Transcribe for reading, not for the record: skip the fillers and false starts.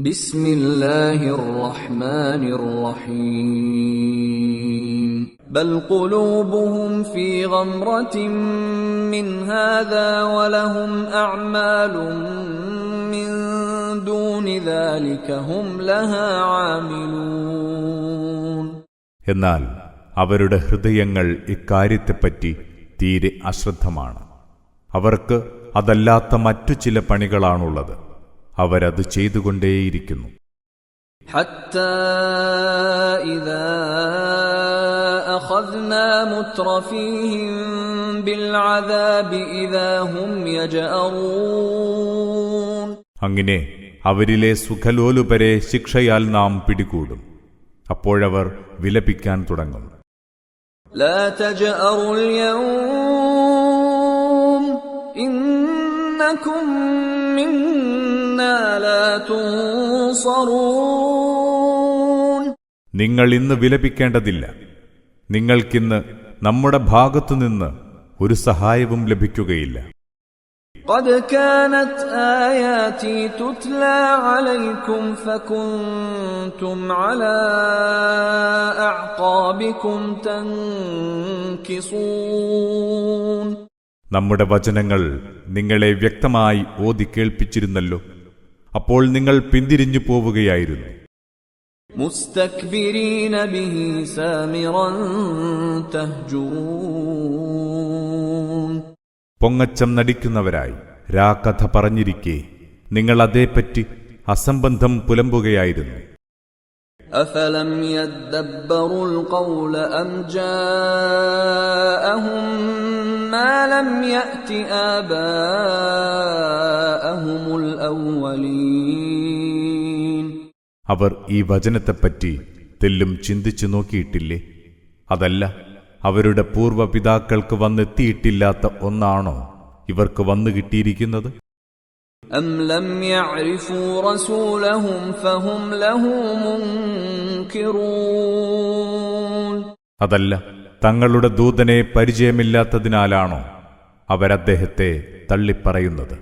ബിസ്മില്ലാഹിർ റഹ്മാനിർ റഹീം. ബൽ ഖുലൂബുഹും ഫീ ഗംറതിൻ മിൻ ഹാദാ വലഹും അഅ്മാലുൻ മിൻ ദൂനി ദാലിക ഹും ലഹാ ആമിലൂൻ. എന്നാൽ അവരുടെ ഹൃദയങ്ങൾ ഇക്കാര്യത്തെപ്പറ്റി തീരെ അശ്രദ്ധമാണ്. അവർക്ക് അതല്ലാത്ത മറ്റു ചില പണികളാണുള്ളത്. അവരത് ചെയ്തുകൊണ്ടേയിരിക്കുന്നു. ഹത്താ ഇദാ അഖദ്നാ മുത്രഫീഹിം ബിൽഅദാബി ഇദാ ഹും യജഅറൂൻ. അങ്ങനെ അവരിലെ സുഖലോലുപരെ ശിക്ഷയാൽ നാം പിടികൂടും. അപ്പോഴവർ വിലപിക്കാൻ തുടങ്ങും. ലാ തജഅറുൽ യൗം ഇന്നകും മിന്നാ ലാ തുൻസറൂൻ. നിങ്ങൾ ഇന്ന് വിലപിക്കേണ്ടതില്ല. നിങ്ങൾക്കിന്ന് നമ്മുടെ ഭാഗത്തുനിന്ന് ഒരു സഹായവും ലഭിക്കുകയില്ല. ഖദ് കാനത് ആയാതി തുത്ലാ അലൈക്കും ഫകുൻതും അലാ അഅഖാബികും തൻകിസൂൻ. നമ്മുടെ വചനങ്ങൾ നിങ്ങളെ വ്യക്തമായി ഓതി കേൾപ്പിച്ചിരുന്നല്ലോ. അപ്പോൾ നിങ്ങൾ പിന്തിരിഞ്ഞു പോവുകയായിരുന്നു. മുസ്തക്ബിരീന ബിഹി സാമിറൻ തഹ്ജൂൻ. പൊങ്ങച്ചം നടിക്കുന്നവരായി രാകഥ പറഞ്ഞിരിക്കെ നിങ്ങൾ അതേപ്പറ്റി അസംബന്ധം പുലമ്പുകയായിരുന്നു. അഫലം യദ്ദബ്ബറുൽ ഖൗല അം ജാഅഹും മാ ലം യഅതി ആബാഅഹുമുൽ അവ്വലീൻ. അവർ ഈ വചനത്തെപ്പറ്റി തെല്ലും ചിന്തിച്ചു നോക്കിയിട്ടില്ലേ? അതല്ല, അവരുടെ പൂർവ്വപിതാക്കൾക്ക് വന്നെത്തിയിട്ടില്ലാത്ത ഒന്നാണോ ഇവർക്ക് വന്നു കിട്ടിയിരിക്കുന്നത്? അം ലം യഅരിഫൂ റസൂലഹും ഫഹും ലഹു മുൻകിറൂൻ. അതല്ല, തങ്ങളുടെ ദൂതനെ പരിചയമില്ലാത്തതിനാലാണോ അവരദ്ദേഹത്തെ തള്ളിപ്പറയുന്നത്?